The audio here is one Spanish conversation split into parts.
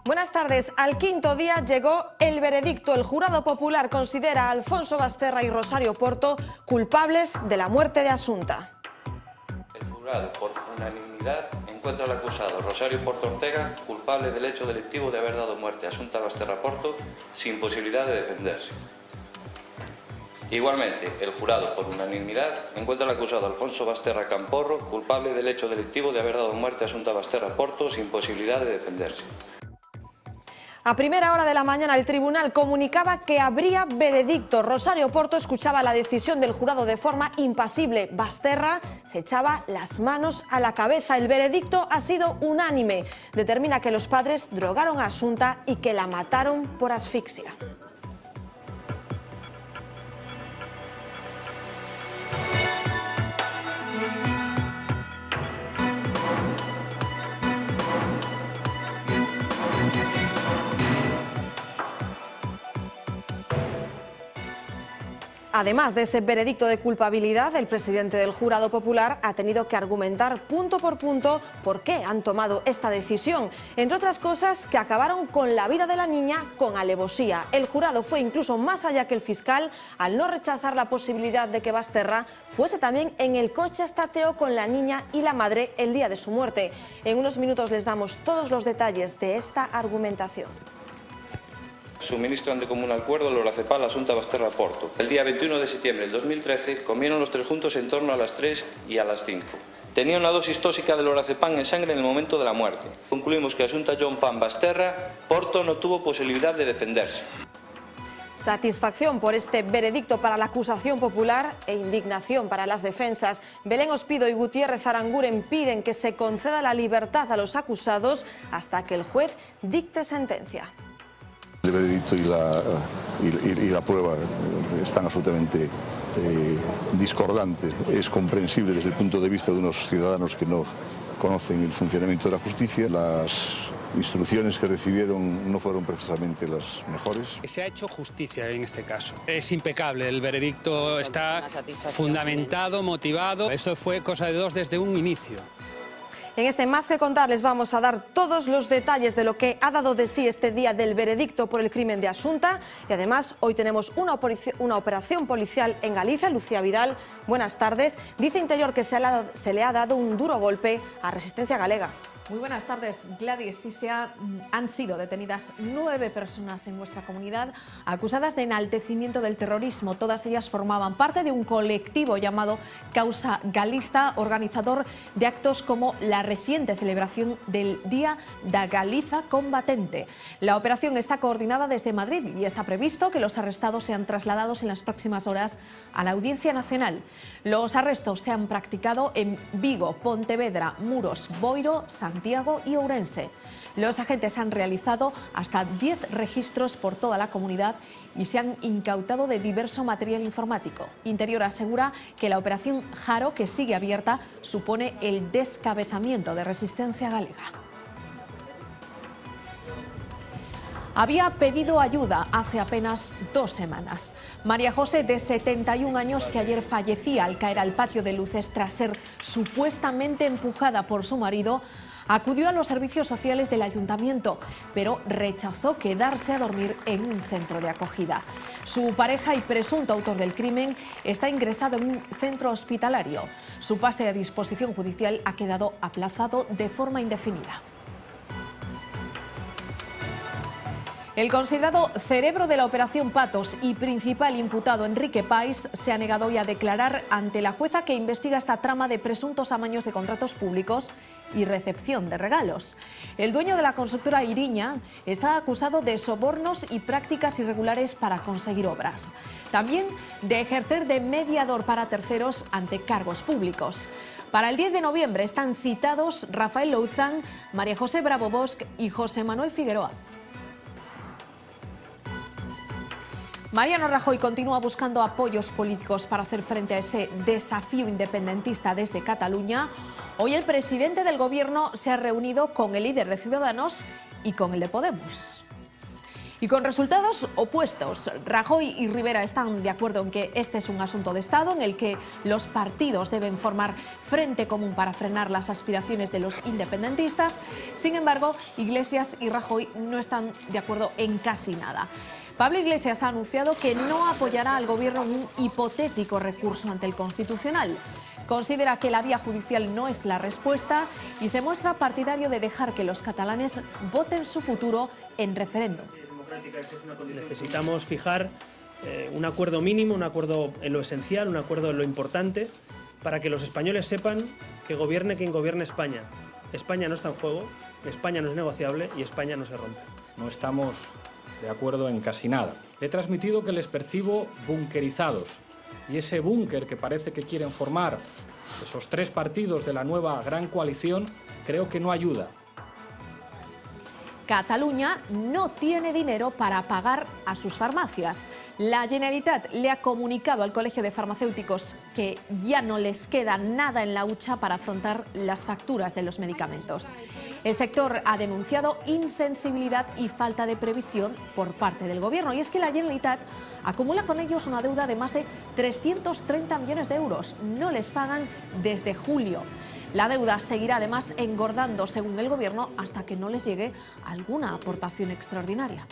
Buenas tardes. Al quinto día llegó el veredicto. El jurado popular considera a Alfonso Basterra y Rosario Porto culpables de la muerte de Asunta. El jurado, por unanimidad, encuentra al acusado Rosario Porto Ortega culpable del hecho delictivo de haber dado muerte a Asunta Basterra Porto sin posibilidad de defenderse. Igualmente, el jurado, por unanimidad, encuentra al acusado Alfonso Basterra Camporro culpable del hecho delictivo de haber dado muerte a Asunta Basterra Porto sin posibilidad de defenderse. A primera hora de la mañana el tribunal comunicaba que habría veredicto. Rosario Porto escuchaba la decisión del jurado de forma impasible. Basterra se echaba las manos a la cabeza. El veredicto ha sido unánime. Determina que los padres drogaron a Asunta y que la mataron por asfixia. Además de ese veredicto de culpabilidad, el presidente del jurado popular ha tenido que argumentar punto por punto por qué han tomado esta decisión. Entre otras cosas, que acabaron con la vida de la niña con alevosía. El jurado fue incluso más allá que el fiscal al no rechazar la posibilidad de que Basterra fuese también en el coche estateo con la niña y la madre el día de su muerte. En unos minutos les damos todos los detalles de esta argumentación. Suministran de común acuerdo el lorazepam a Asunta Basterra Porto. El día 21 de septiembre del 2013 comieron los tres juntos en torno a las 3 y a las 5. Tenía una dosis tóxica de lorazepam en sangre en el momento de la muerte. Concluimos que Asunta John Pan Basterra Porto no tuvo posibilidad de defenderse. Satisfacción por este veredicto para la acusación popular e indignación para las defensas. Belén Ospido y Gutiérrez Aranguren piden que se conceda la libertad a los acusados hasta que el juez dicte sentencia. El veredicto y la prueba están absolutamente discordantes. Es comprensible desde el punto de vista de unos ciudadanos que no conocen el funcionamiento de la justicia. Las instrucciones que recibieron no fueron precisamente las mejores. Se ha hecho justicia en este caso. Es impecable, el veredicto está fundamentado, motivado. Eso fue cosa de dos desde un inicio. En este Más que Contar les vamos a dar todos los detalles de lo que ha dado de sí este día del veredicto por el crimen de Asunta y además hoy tenemos una operación policial en Galicia. Lucía Vidal, buenas tardes. Dice Interior que se le ha dado un duro golpe a Resistencia Galega. Muy buenas tardes, Gladys. Sí, han sido detenidas 9 personas en nuestra comunidad acusadas de enaltecimiento del terrorismo. Todas ellas formaban parte de un colectivo llamado Causa Galiza, organizador de actos como la reciente celebración del Día da Galiza Combatente. La operación está coordinada desde Madrid y está previsto que los arrestados sean trasladados en las próximas horas a la Audiencia Nacional. Los arrestos se han practicado en Vigo, Pontevedra, Muros, Boiro, Santiago y Ourense. Los agentes han realizado hasta 10 registros por toda la comunidad y se han incautado de diverso material informático. Interior asegura que la operación Jaro, que sigue abierta, supone el descabezamiento de Resistencia Galega. Había pedido ayuda hace apenas 2 semanas. María José, de 71 años, que ayer fallecía al caer al patio de luces tras ser supuestamente empujada por su marido, acudió a los servicios sociales del ayuntamiento, pero rechazó quedarse a dormir en un centro de acogida. Su pareja y presunto autor del crimen está ingresado en un centro hospitalario. Su pase a disposición judicial ha quedado aplazado de forma indefinida. El considerado cerebro de la Operación Patos y principal imputado Enrique Pais se ha negado hoy a declarar ante la jueza que investiga esta trama de presuntos amaños de contratos públicos y recepción de regalos. El dueño de la constructora Iriña está acusado de sobornos y prácticas irregulares para conseguir obras. También de ejercer de mediador para terceros ante cargos públicos. Para el 10 de noviembre están citados Rafael Louzán, María José Bravo Bosch y José Manuel Figueroa. Mariano Rajoy continúa buscando apoyos políticos para hacer frente a ese desafío independentista desde Cataluña. Hoy el presidente del Gobierno se ha reunido con el líder de Ciudadanos y con el de Podemos. Y con resultados opuestos. Rajoy y Rivera están de acuerdo en que este es un asunto de Estado en el que los partidos deben formar frente común para frenar las aspiraciones de los independentistas. Sin embargo, Iglesias y Rajoy no están de acuerdo en casi nada. Pablo Iglesias ha anunciado que no apoyará al gobierno en un hipotético recurso ante el Constitucional. Considera que la vía judicial no es la respuesta y se muestra partidario de dejar que los catalanes voten su futuro en referéndum. Necesitamos fijar un acuerdo mínimo, un acuerdo en lo esencial, un acuerdo en lo importante, para que los españoles sepan que gobierne quien gobierne España. España no está en juego, España no es negociable y España no se rompe. No estamos de acuerdo en casi nada. Le he transmitido que les percibo bunkerizados y ese búnker que parece que quieren formar esos tres partidos de la nueva gran coalición creo que no ayuda. Cataluña no tiene dinero para pagar a sus farmacias. La Generalitat le ha comunicado al Colegio de Farmacéuticos que ya no les queda nada en la hucha para afrontar las facturas de los medicamentos. El sector ha denunciado insensibilidad y falta de previsión por parte del Gobierno. Y es que la Generalitat acumula con ellos una deuda de más de 330 millones de euros. No les pagan desde julio. La deuda seguirá además engordando, según el Gobierno, hasta que no les llegue alguna aportación extraordinaria.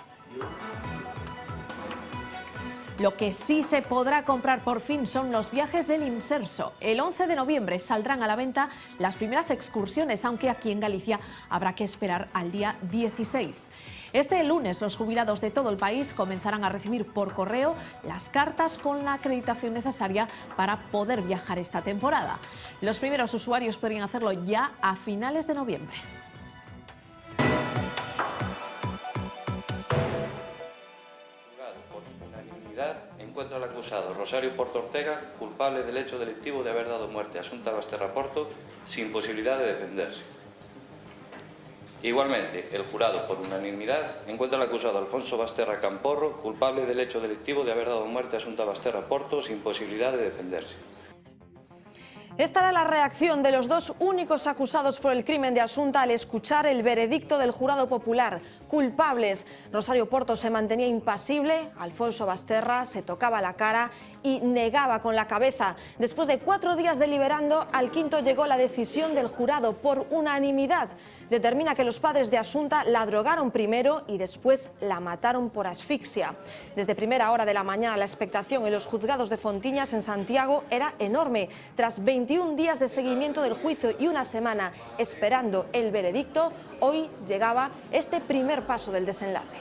Lo que sí se podrá comprar por fin son los viajes del Imserso. El 11 de noviembre saldrán a la venta las primeras excursiones, aunque aquí en Galicia habrá que esperar al día 16. Este lunes los jubilados de todo el país comenzarán a recibir por correo las cartas con la acreditación necesaria para poder viajar esta temporada. Los primeros usuarios podrían hacerlo ya a finales de noviembre. Encuentra al acusado Rosario Porto Ortega culpable del hecho delictivo de haber dado muerte a Asunta Basterra Porto sin posibilidad de defenderse. Igualmente, el jurado, por unanimidad, encuentra al acusado Alfonso Basterra Camporro culpable del hecho delictivo de haber dado muerte a Asunta Basterra Porto sin posibilidad de defenderse. Esta era la reacción de los dos únicos acusados por el crimen de Asunta al escuchar el veredicto del jurado popular. Culpables. Rosario Porto se mantenía impasible, Alfonso Basterra se tocaba la cara y negaba con la cabeza. Después de 4 días deliberando, al quinto llegó la decisión del jurado por unanimidad. Determina que los padres de Asunta la drogaron primero y después la mataron por asfixia. Desde primera hora de la mañana la expectación en los juzgados de Fontiñas en Santiago era enorme. Tras 21 días de seguimiento del juicio y una semana esperando el veredicto, hoy llegaba este primer paso del desenlace.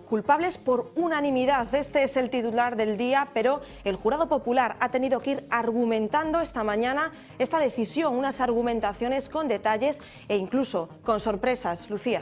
Culpables por unanimidad, este es el titular del día, pero el jurado popular ha tenido que ir argumentando esta mañana esta decisión, unas argumentaciones con detalles e incluso con sorpresas. Lucía.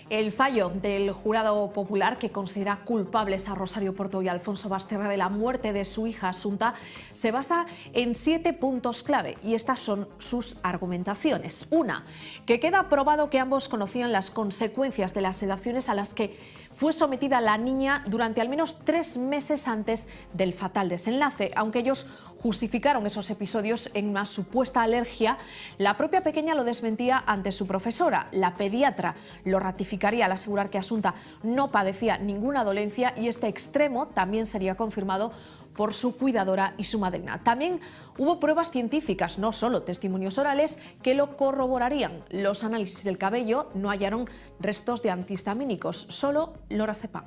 El fallo del jurado popular, que considera culpables a Rosario Porto y Alfonso Basterra de la muerte de su hija Asunta, se basa en 7 puntos clave y estas son sus argumentaciones. Una, que queda probado que ambos conocían las consecuencias de las sedaciones a las que fue sometida la niña durante al menos 3 meses antes del fatal desenlace. Aunque ellos justificaron esos episodios en una supuesta alergia, la propia pequeña lo desmentía ante su profesora. La pediatra lo ratificaría al asegurar que Asunta no padecía ninguna dolencia y este extremo también sería confirmado por su cuidadora y su madrina. También hubo pruebas científicas, no solo testimonios orales, que lo corroborarían. Los análisis del cabello no hallaron restos de antihistamínicos, solo lorazepam.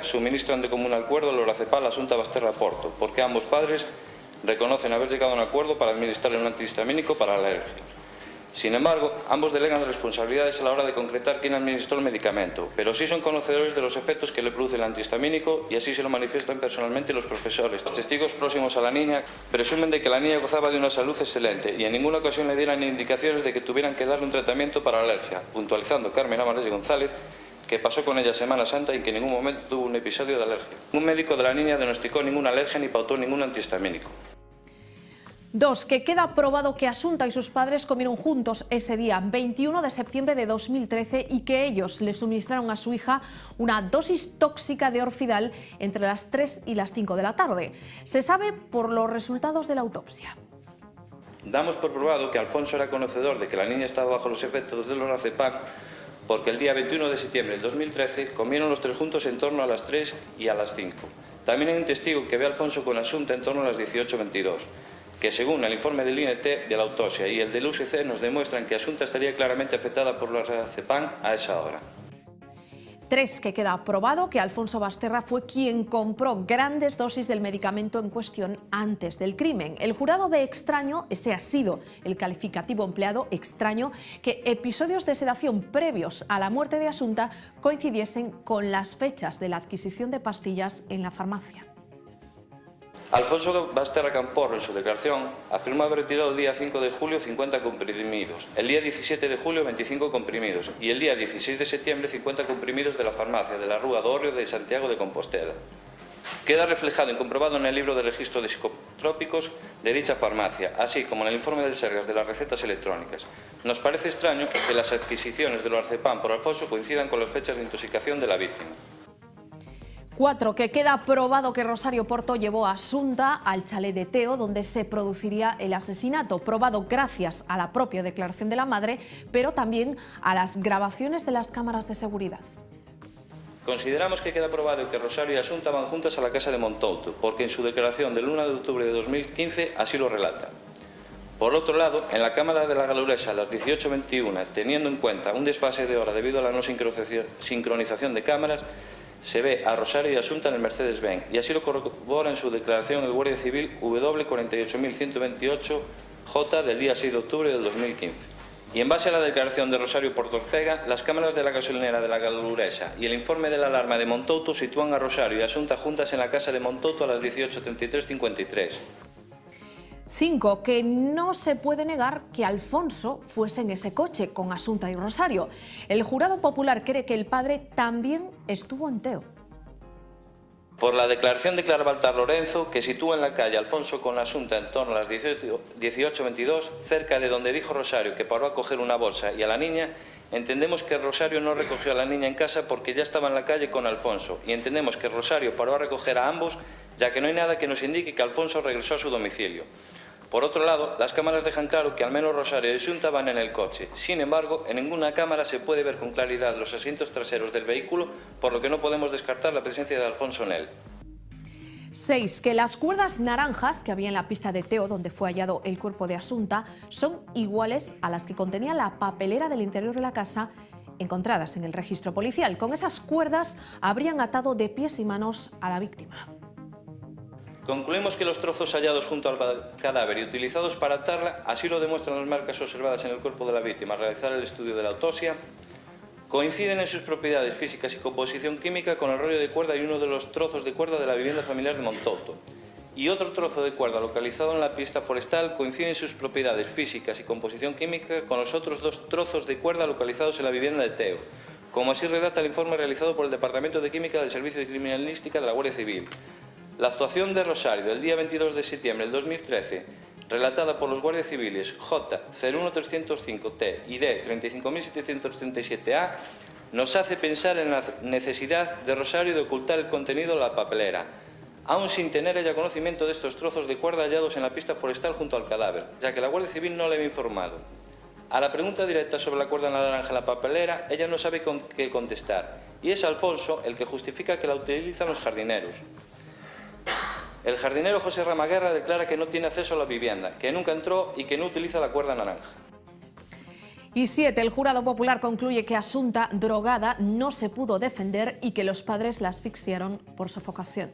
Suministran de común acuerdo lorazepam a Asunta Basterra Porto, porque ambos padres reconocen haber llegado a un acuerdo para administrar un antihistamínico para la alergia. Sin embargo, ambos delegan responsabilidades a la hora de concretar quién administró el medicamento, pero sí son conocedores de los efectos que le produce el antihistamínico y así se lo manifiestan personalmente los profesores. Los testigos próximos a la niña presumen de que la niña gozaba de una salud excelente y en ninguna ocasión le dieran indicaciones de que tuvieran que darle un tratamiento para la alergia, puntualizando Carmen Amarés González que pasó con ella Semana Santa y que en ningún momento tuvo un episodio de alergia. Un médico de la niña diagnosticó ninguna alergia ni pautó ningún antihistamínico. 2. Que queda probado que Asunta y sus padres comieron juntos ese día, 21 de septiembre de 2013, y que ellos le suministraron a su hija una dosis tóxica de Orfidal entre las 3 y las 5 de la tarde. Se sabe por los resultados de la autopsia. Damos por probado que Alfonso era conocedor de que la niña estaba bajo los efectos del lorazepam porque el día 21 de septiembre del 2013 comieron los tres juntos en torno a las 3 y a las 5. También hay un testigo que ve a Alfonso con Asunta en torno a las 18:22, que según el informe del INT de la autopsia y el del UCC nos demuestran que Asunta estaría claramente afectada por el lorazepam a esa hora. 3, que queda probado que Alfonso Basterra fue quien compró grandes dosis del medicamento en cuestión antes del crimen. El jurado ve extraño, ese ha sido el calificativo empleado, extraño, que episodios de sedación previos a la muerte de Asunta coincidiesen con las fechas de la adquisición de pastillas en la farmacia. Alfonso Basterra Camporro, en su declaración, afirma haber retirado el día 5 de julio 50 comprimidos, el día 17 de julio 25 comprimidos y el día 16 de septiembre 50 comprimidos de la farmacia de la Rúa do Hórreo de Santiago de Compostela. Queda reflejado y comprobado en el libro de registro de psicotrópicos de dicha farmacia, así como en el informe del Sergas de las recetas electrónicas. Nos parece extraño que las adquisiciones del lorazepam por Alfonso coincidan con las fechas de intoxicación de la víctima. 4, que queda probado que Rosario Porto llevó a Asunta al chalet de Teo, donde se produciría el asesinato, probado gracias a la propia declaración de la madre, pero también a las grabaciones de las cámaras de seguridad. Consideramos que queda probado que Rosario y Asunta van juntas a la casa de Montouto, porque en su declaración del 1 de octubre de 2015 así lo relata. Por otro lado, en la cámara de la Galuresa a las 18:21, teniendo en cuenta un desfase de hora debido a la no sincronización de cámaras, se ve a Rosario y Asunta en el Mercedes-Benz, y así lo corrobora en su declaración el Guardia Civil W48128J del día 6 de octubre del 2015. Y en base a la declaración de Rosario Porto Ortega, las cámaras de la gasolinera de la Galuresa y el informe de la alarma de Montouto sitúan a Rosario y Asunta juntas en la casa de Montouto a las 18:33:53. 5, que no se puede negar que Alfonso fuese en ese coche con Asunta y Rosario. El jurado popular cree que el padre también estuvo en Teo. Por la declaración de Clara Baltar Lorenzo, que sitúa en la calle Alfonso con Asunta en torno a las 18:22, cerca de donde dijo Rosario que paró a coger una bolsa y a la niña, entendemos que Rosario no recogió a la niña en casa porque ya estaba en la calle con Alfonso, y entendemos que Rosario paró a recoger a ambos, ya que no hay nada que nos indique que Alfonso regresó a su domicilio. Por otro lado, las cámaras dejan claro que al menos Rosario y Asunta van en el coche. Sin embargo, en ninguna cámara se puede ver con claridad los asientos traseros del vehículo, por lo que no podemos descartar la presencia de Alfonso en él. 6, que las cuerdas naranjas que había en la pista de Teo, donde fue hallado el cuerpo de Asunta, son iguales a las que contenía la papelera del interior de la casa encontradas en el registro policial. Con esas cuerdas habrían atado de pies y manos a la víctima. Concluimos que los trozos hallados junto al cadáver y utilizados para atarla, así lo demuestran las marcas observadas en el cuerpo de la víctima al realizar el estudio de la autopsia, coinciden en sus propiedades físicas y composición química con el rollo de cuerda y uno de los trozos de cuerda de la vivienda familiar de Montouto. Y otro trozo de cuerda localizado en la pista forestal coincide en sus propiedades físicas y composición química con los otros dos trozos de cuerda localizados en la vivienda de Teo, como así redacta el informe realizado por el Departamento de Química del Servicio de Criminalística de la Guardia Civil. La actuación de Rosario del día 22 de septiembre del 2013, relatada por los guardias civiles J01305T y D35737A, nos hace pensar en la necesidad de Rosario de ocultar el contenido de la papelera, aún sin tener ella conocimiento de estos trozos de cuerda hallados en la pista forestal junto al cadáver, ya que la Guardia Civil no le había informado. A la pregunta directa sobre la cuerda naranja en la papelera, ella no sabe con qué contestar, y es Alfonso el que justifica que la utilizan los jardineros. El jardinero José Ramaguerra declara que no tiene acceso a la vivienda, que nunca entró y que no utiliza la cuerda naranja. Y 7, el jurado popular concluye que Asunta, drogada, no se pudo defender y que los padres la asfixiaron por sofocación.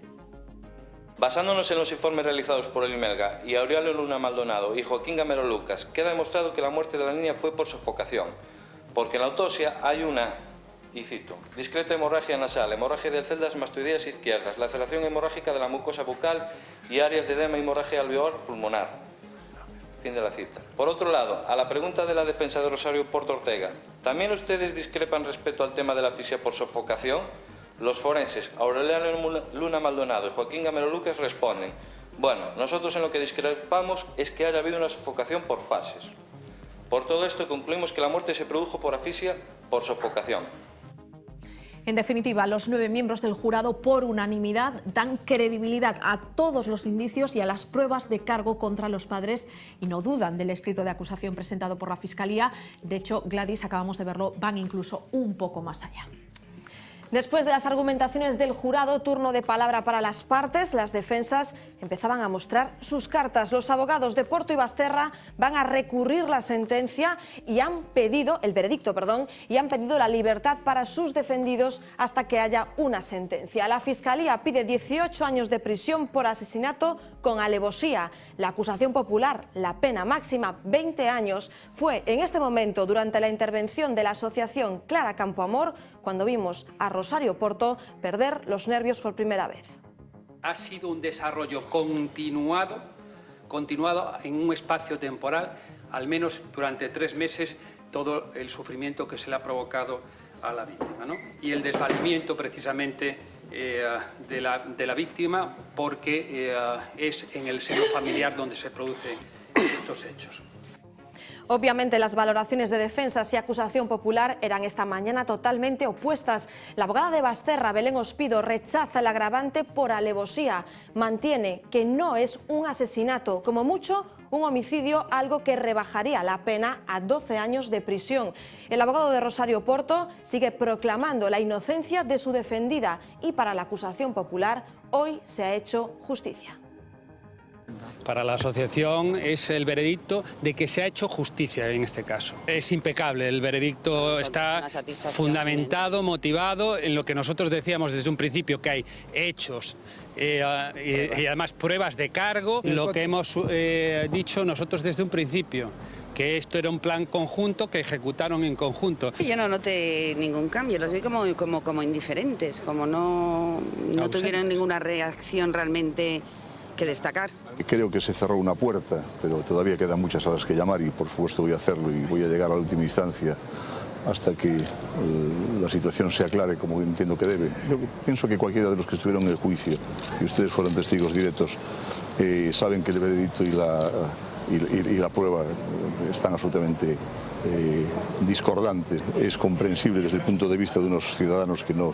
Basándonos en los informes realizados por el IMELGA y Aurelio Luna Maldonado y Joaquín Gamero Lucas, queda demostrado que la muerte de la niña fue por sofocación, porque en la autopsia hay una, y cito, discreta hemorragia nasal, hemorragia de celdas mastoideas izquierdas, laceración hemorrágica de la mucosa bucal y áreas de edema y hemorragia alveolar pulmonar. Fin de la cita. Por otro lado, a la pregunta de la defensa de Rosario Porto Ortega, ¿también ustedes discrepan respecto al tema de la asfixia por sofocación? Los forenses Aurelio Luna Maldonado y Joaquín Gamero Lucas responden, bueno, nosotros en lo que discrepamos es que haya habido una sofocación por fases. Por todo esto concluimos que la muerte se produjo por asfixia por sofocación. En definitiva, los 9 miembros del jurado por unanimidad dan credibilidad a todos los indicios y a las pruebas de cargo contra los padres y no dudan del escrito de acusación presentado por la Fiscalía. De hecho, Gladys, acabamos de verlo, van incluso un poco más allá. Después de las argumentaciones del jurado, turno de palabra para las partes. Las defensas empezaban a mostrar sus cartas. Los abogados de Porto y Basterra van a recurrir la sentencia y han pedido, el veredicto, y han pedido la libertad para sus defendidos hasta que haya una sentencia. La Fiscalía pide 18 años de prisión por asesinato con alevosía. La acusación popular, la pena máxima 20 años, fue en este momento durante la intervención de la asociación Clara Campoamor cuando vimos a Rosario Porto perder los nervios por primera vez. Ha sido un desarrollo continuado en un espacio temporal, al menos durante 3 meses, todo el sufrimiento que se le ha provocado a la víctima, ¿no? Y el desvalimiento precisamente de la víctima, porque es en el seno familiar donde se producen estos hechos. Obviamente las valoraciones de defensas y acusación popular eran esta mañana totalmente opuestas. La abogada de Basterra, Belén Ospido, rechaza el agravante por alevosía. Mantiene que no es un asesinato, como mucho un homicidio, algo que rebajaría la pena a 12 años de prisión. El abogado de Rosario Porto sigue proclamando la inocencia de su defendida y para la acusación popular hoy se ha hecho justicia. Para la asociación es el veredicto de que se ha hecho justicia en este caso. Es impecable, el veredicto está fundamentado, motivado en lo que nosotros decíamos desde un principio, que hay hechos y además pruebas de cargo, lo que hemos dicho nosotros desde un principio, que esto era un plan conjunto que ejecutaron en conjunto. Yo no noté ningún cambio, los vi como indiferentes, como no tuvieron ninguna reacción realmente que destacar. Creo que se cerró una puerta, pero todavía quedan muchas a las que llamar y por supuesto voy a hacerlo y voy a llegar a la última instancia hasta que la situación se aclare como entiendo que debe. Yo pienso que cualquiera de los que estuvieron en el juicio, y ustedes fueron testigos directos, saben que el veredicto y la prueba están absolutamente discordantes. Es comprensible desde el punto de vista de unos ciudadanos que no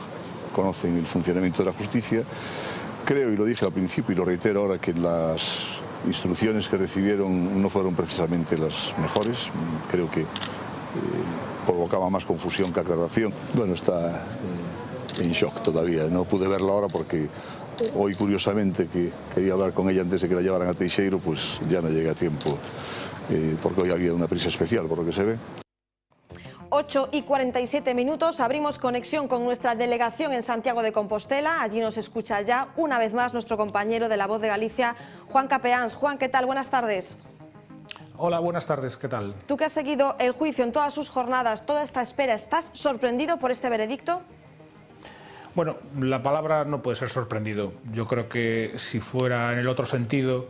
conocen el funcionamiento de la justicia. Creo, y lo dije al principio y lo reitero ahora, que las instrucciones que recibieron no fueron precisamente las mejores. Creo que provocaba más confusión que aclaración. Bueno, está en shock todavía. No pude verla ahora porque hoy, curiosamente, que quería hablar con ella antes de que la llevaran a Teixeiro, pues ya no llegué a tiempo, porque hoy había una prisa especial, por lo que se ve. 8:47, abrimos conexión con nuestra delegación en Santiago de Compostela. Allí nos escucha ya una vez más nuestro compañero de La Voz de Galicia, Juan Capeáns. Juan, ¿qué tal? Buenas tardes. Hola, buenas tardes, ¿qué tal? Tú que has seguido el juicio en todas sus jornadas, toda esta espera, ¿estás sorprendido por este veredicto? Bueno, la palabra no puede ser sorprendido. Yo creo que si fuera en el otro sentido,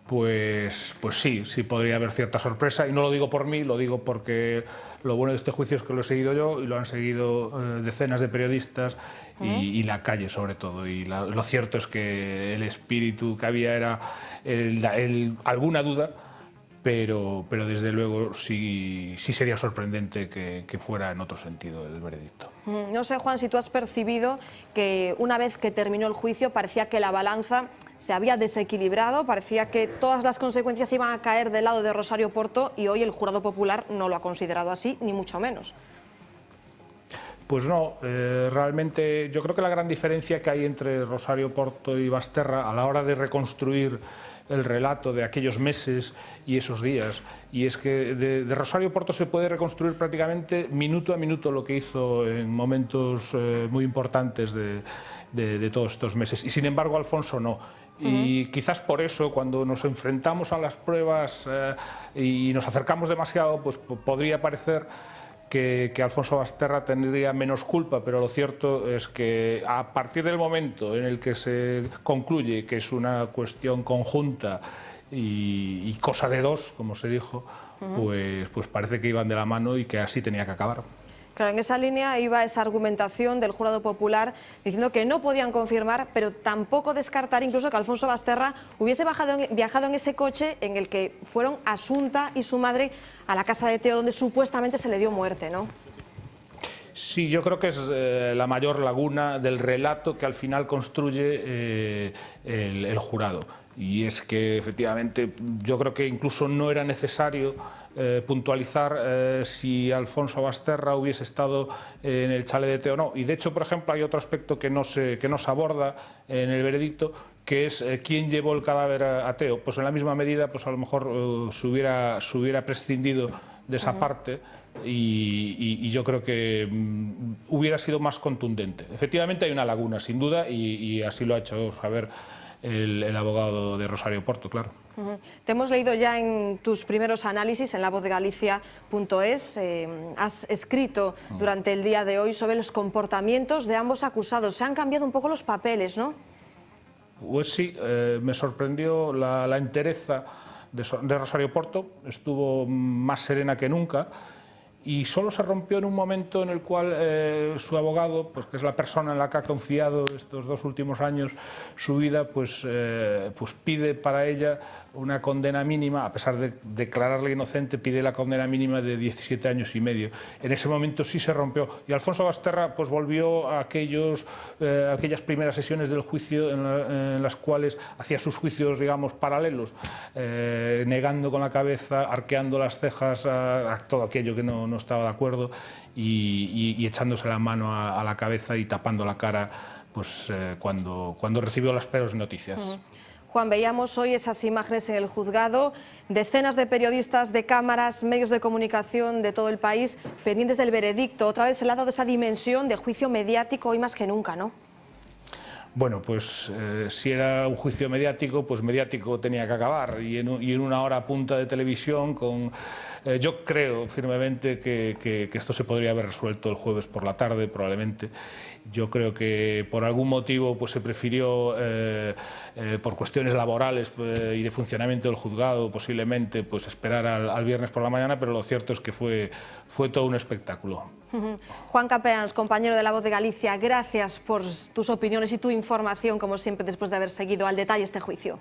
pues sí podría haber cierta sorpresa. Y no lo digo por mí, lo digo porque lo bueno de este juicio es que lo he seguido yo y lo han seguido decenas de periodistas y la calle sobre todo. Y lo cierto es que el espíritu que había era alguna duda, pero desde luego sí sería sorprendente que fuera en otro sentido el veredicto. No sé, Juan, si tú has percibido que una vez que terminó el juicio parecía que la balanza se había desequilibrado, parecía que todas las consecuencias iban a caer del lado de Rosario Porto y hoy el jurado popular no lo ha considerado así, ni mucho menos. Pues no, realmente yo creo que la gran diferencia que hay entre Rosario Porto y Basterra a la hora de reconstruir el relato de aquellos meses y esos días, y es que de Rosario Porto se puede reconstruir prácticamente minuto a minuto lo que hizo en momentos muy importantes de todos estos meses, y sin embargo Alfonso no. Y quizás por eso, cuando nos enfrentamos a las pruebas y nos acercamos demasiado, pues podría parecer que Alfonso Basterra tendría menos culpa, pero lo cierto es que a partir del momento en el que se concluye que es una cuestión conjunta y cosa de dos, como se dijo, pues parece que iban de la mano y que así tenía que acabar. Claro, en esa línea iba esa argumentación del jurado popular diciendo que no podían confirmar, pero tampoco descartar incluso que Alfonso Basterra hubiese viajado en ese coche en el que fueron Asunta y su madre a la casa de Teo, donde supuestamente se le dio muerte, ¿no? Sí, yo creo que es la mayor laguna del relato que al final construye el jurado. Y es que efectivamente yo creo que incluso no era necesario puntualizar si Alfonso Basterra hubiese estado en el chalet de Teo o no. Y de hecho, por ejemplo, hay otro aspecto que no se aborda en el veredicto, que es quién llevó el cadáver a Teo. Pues en la misma medida, pues a lo mejor se hubiera prescindido de esa parte y yo creo que hubiera sido más contundente. Efectivamente hay una laguna, sin duda, y así lo ha hecho saber el abogado de Rosario Porto, claro. Te hemos leído ya en tus primeros análisis en lavozdeGalicia.es. Has escrito durante el día de hoy sobre los comportamientos de ambos acusados. Se han cambiado un poco los papeles, ¿no? Pues sí, me sorprendió la entereza de Rosario Porto. Estuvo más serena que nunca. Y solo se rompió en un momento en el cual su abogado, pues que es la persona en la que ha confiado estos 2 últimos años su vida, pues pide para ella una condena mínima, a pesar de declararle inocente, pide la condena mínima de 17 años y medio. En ese momento sí se rompió. Y Alfonso Basterra pues volvió a aquellas primeras sesiones del juicio en las cuales hacía sus juicios, digamos, paralelos, negando con la cabeza, arqueando las cejas a todo aquello que no estaba de acuerdo y echándose la mano a la cabeza y tapando la cara pues cuando recibió las peores noticias. Juan, veíamos hoy esas imágenes en el juzgado, decenas de periodistas, de cámaras, medios de comunicación de todo el país pendientes del veredicto. Otra vez se le ha dado esa dimensión de juicio mediático hoy más que nunca, ¿no? Bueno, pues si era un juicio mediático, pues mediático tenía que acabar y en una hora punta de televisión con... yo creo firmemente que esto se podría haber resuelto el jueves por la tarde, probablemente. Yo creo que por algún motivo pues se prefirió, por cuestiones laborales y de funcionamiento del juzgado, posiblemente pues esperar al viernes por la mañana, pero lo cierto es que fue todo un espectáculo. Juan Capeans, compañero de La Voz de Galicia, gracias por tus opiniones y tu información, como siempre, después de haber seguido al detalle este juicio.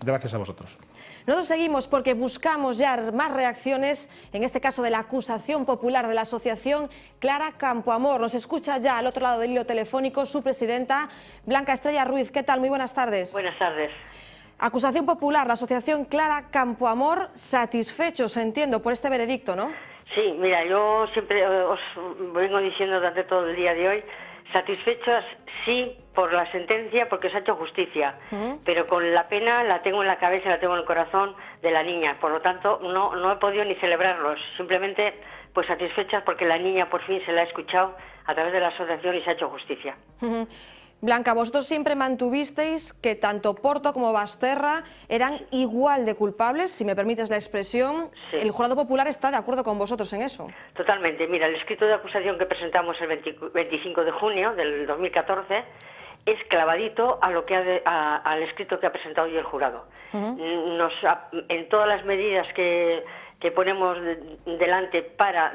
Gracias a vosotros. Nosotros seguimos porque buscamos ya más reacciones, en este caso de la acusación popular de la asociación Clara Campoamor. Nos escucha ya al otro lado del hilo telefónico su presidenta, Blanca Estrella Ruiz. ¿Qué tal? Muy buenas tardes. Buenas tardes. Acusación popular, la asociación Clara Campoamor, satisfechos, entiendo, por este veredicto, ¿no? Sí, mira, yo siempre os vengo diciendo durante todo el día de hoy, satisfechas sí por la sentencia porque se ha hecho justicia, pero con la pena la tengo en la cabeza, la tengo en el corazón de la niña, por lo tanto no he podido ni celebrarlos, simplemente pues satisfechas porque la niña por fin se la ha escuchado a través de la asociación y se ha hecho justicia. Blanca, vosotros siempre mantuvisteis que tanto Porto como Basterra eran igual de culpables, si me permites la expresión. Sí. ¿El jurado popular está de acuerdo con vosotros en eso? Totalmente. Mira, el escrito de acusación que presentamos el 25 de junio del 2014 es clavadito a lo que al escrito que ha presentado hoy el jurado. En todas las medidas que ponemos delante para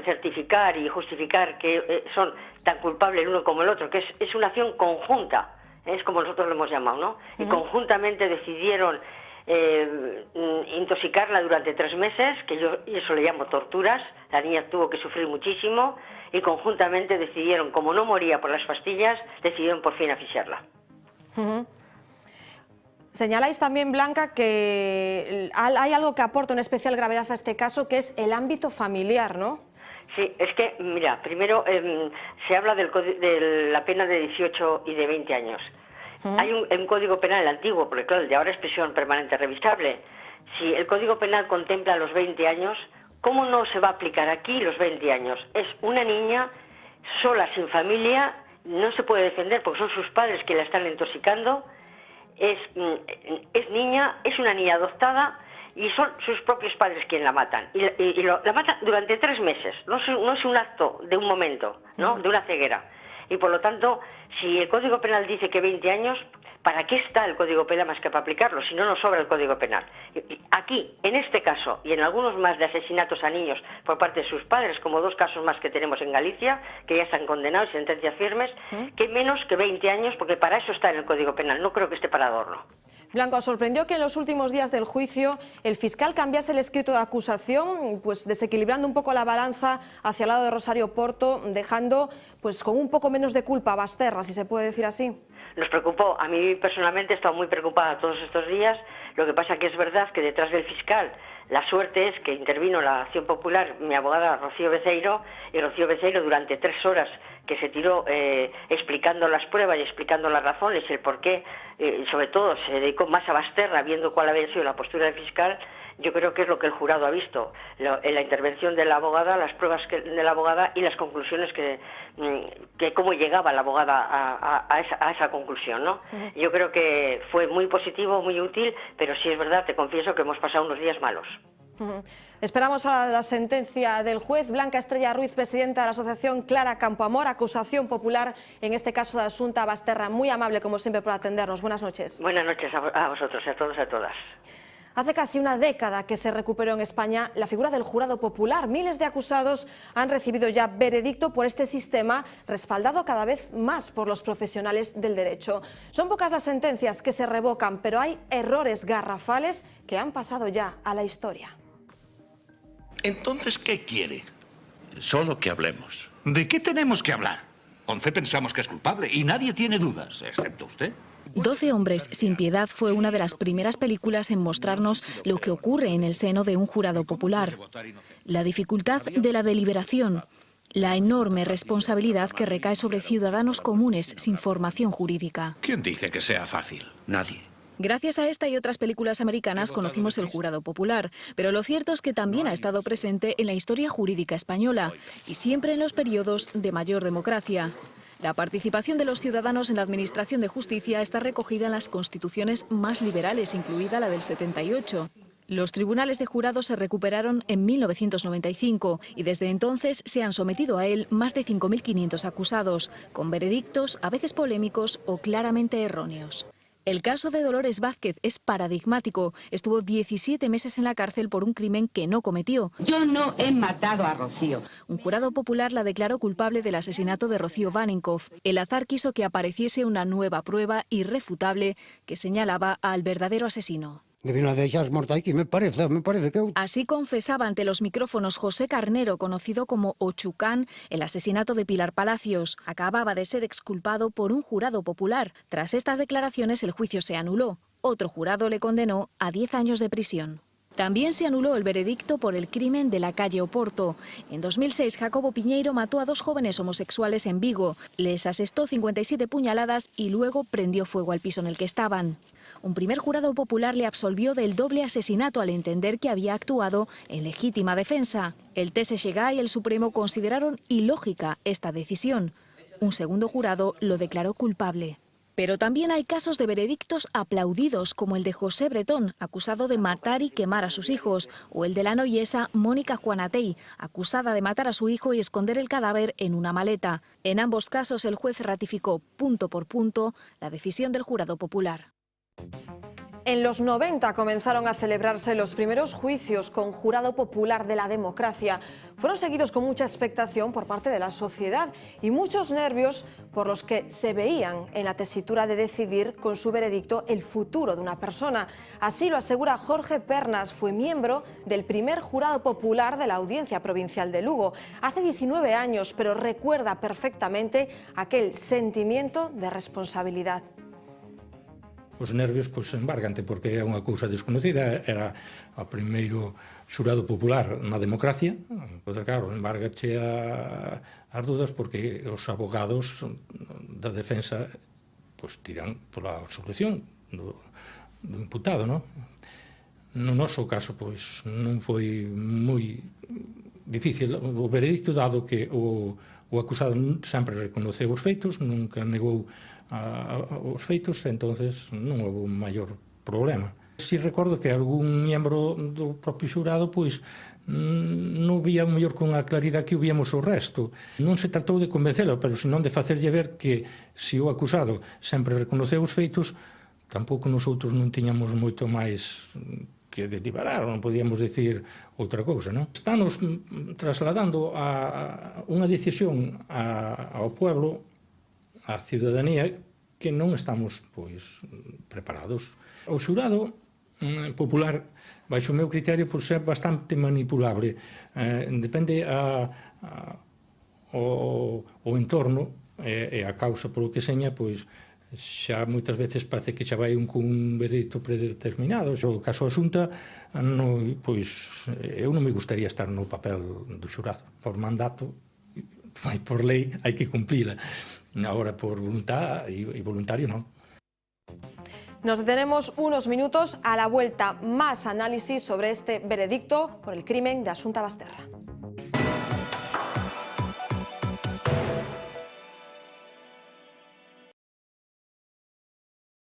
certificar y justificar que son tan culpables el uno como el otro, que es una acción conjunta, es como nosotros lo hemos llamado, ¿no? Y conjuntamente decidieron intoxicarla durante 3 meses, que yo eso le llamo torturas, la niña tuvo que sufrir muchísimo, y conjuntamente decidieron, como no moría por las pastillas, decidieron por fin asfixiarla. Señaláis también, Blanca, que hay algo que aporta una especial gravedad a este caso, que es el ámbito familiar, ¿no? Sí, es que, mira, primero se habla de la pena de 18 y de 20 años. Hay un código penal antiguo, porque claro, el de ahora es prisión permanente revisable. Si el código penal contempla los 20 años, ¿cómo no se va a aplicar aquí los 20 años? Es una niña sola, sin familia, no se puede defender porque son sus padres que la están intoxicando. Es niña, es una niña adoptada y son sus propios padres quienes la matan. Y la matan durante 3 meses, no es un acto de un momento, ¿no? De una ceguera. Y por lo tanto, si el Código Penal dice que 20 años, ¿para qué está el Código Penal más que para aplicarlo? Si no nos sobra el Código Penal. Aquí, en este caso, y en algunos más de asesinatos a niños por parte de sus padres, como 2 casos más que tenemos en Galicia, que ya están condenados y sentencias firmes, que menos que 20 años, porque para eso está en el Código Penal, no creo que esté para adorno. Blanco, sorprendió que en los últimos días del juicio el fiscal cambiase el escrito de acusación, pues desequilibrando un poco la balanza hacia el lado de Rosario Porto, dejando pues con un poco menos de culpa a Basterra, si se puede decir así. Nos preocupó, a mí personalmente he estado muy preocupada todos estos días. Lo que pasa que es verdad que detrás del fiscal la suerte es que intervino la acción popular mi abogada Rocío Beceiro, y Rocío Beceiro durante 3 horas que se tiró explicando las pruebas y explicando las razones y el porqué, sobre todo se dedicó más a Basterra viendo cuál había sido la postura del fiscal. Yo creo que es lo que el jurado ha visto, la intervención de la abogada, las pruebas de la abogada y las conclusiones que cómo llegaba la abogada a esa conclusión, ¿no? Yo creo que fue muy positivo, muy útil, pero sí es verdad, te confieso que hemos pasado unos días malos. Esperamos ahora la sentencia del juez. Blanca Estrella Ruiz, presidenta de la asociación Clara Campoamor, acusación popular, en este caso de Asunta Basterra. Muy amable, como siempre, por atendernos. Buenas noches. Buenas noches a vosotros, a todos, a todas. Hace casi una década que se recuperó en España la figura del jurado popular. Miles de acusados han recibido ya veredicto por este sistema, respaldado cada vez más por los profesionales del derecho. Son pocas las sentencias que se revocan, pero hay errores garrafales que han pasado ya a la historia. Entonces, ¿qué quiere? Solo que hablemos. ¿De qué tenemos que hablar? 11 pensamos que es culpable y nadie tiene dudas, excepto usted. 12 hombres sin piedad fue una de las primeras películas en mostrarnos lo que ocurre en el seno de un jurado popular. La dificultad de la deliberación, la enorme responsabilidad que recae sobre ciudadanos comunes sin formación jurídica. ¿Quién dice que sea fácil? Nadie. Gracias a esta y otras películas americanas conocimos el jurado popular, pero lo cierto es que también ha estado presente en la historia jurídica española y siempre en los periodos de mayor democracia. La participación de los ciudadanos en la administración de justicia está recogida en las constituciones más liberales, incluida la del 78. Los tribunales de jurado se recuperaron en 1995 y desde entonces se han sometido a él más de 5.500 acusados, con veredictos a veces polémicos o claramente erróneos. El caso de Dolores Vázquez es paradigmático. Estuvo 17 meses en la cárcel por un crimen que no cometió. Yo no he matado a Rocío. Un jurado popular la declaró culpable del asesinato de Rocío Baninkoff. El azar quiso que apareciese una nueva prueba irrefutable que señalaba al verdadero asesino. Así confesaba ante los micrófonos José Carnero, conocido como Ochucán, el asesinato de Pilar Palacios. Acababa de ser exculpado por un jurado popular. Tras estas declaraciones, el juicio se anuló. Otro jurado le condenó a 10 años de prisión. También se anuló el veredicto por el crimen de la calle Oporto. En 2006, Jacobo Piñeiro mató a 2 jóvenes homosexuales en Vigo. Les asestó 57 puñaladas y luego prendió fuego al piso en el que estaban. Un primer jurado popular le absolvió del doble asesinato al entender que había actuado en legítima defensa. El TSJG y el Supremo consideraron ilógica esta decisión. Un segundo jurado lo declaró culpable. Pero también hay casos de veredictos aplaudidos, como el de José Bretón, acusado de matar y quemar a sus hijos, o el de la noyesa Mónica Juanatey, acusada de matar a su hijo y esconder el cadáver en una maleta. En ambos casos, el juez ratificó punto por punto la decisión del jurado popular. En los 90 comenzaron a celebrarse los primeros juicios con jurado popular de la democracia. Fueron seguidos con mucha expectación por parte de la sociedad y muchos nervios por los que se veían en la tesitura de decidir con su veredicto el futuro de una persona. Así lo asegura Jorge Pernas, fue miembro del primer jurado popular de la Audiencia Provincial de Lugo. Hace 19 años, pero recuerda perfectamente aquel sentimiento de responsabilidad. Os nervios pois embárgante porque é unha cousa desconocida, era o primeiro xurado popular na democracia, pois claro, embárgache as dudas porque os abogados da defensa pois tiran pola absolución do imputado, non? No noso caso pois non foi moi difícil o veredicto, dado que o acusado sempre reconoceu os feitos, nunca negou os feitos, entonces non houve un maior problema. Si recordo que algún miembro do propio xurado pois non vía mellor con a claridade que o víamos o resto. Non se tratou de convencelo, pero senón de facerlle ver que se o acusado sempre reconoceu os feitos, tampouco nosotros non tiñamos moito máis que deliberar, non podíamos decir outra cousa, non? Estamos trasladando unha decisión ao pueblo, a ciudadanía, que non estamos pois preparados. O xurado popular, baixo o meu criterio, pois é bastante manipulable. Depende o entorno e a causa polo que seña, pois xa moitas veces parece que xa vai cun veredicto predeterminado. O caso da Xunta, pois eu non me gustaría estar no papel do xurado. Por mandato, por lei, hai que cumplila. Ahora, por voluntad e voluntario, non. Nos detenemos unos minutos. A la vuelta, más análisis sobre este veredicto por el crimen de Asunta Basterra.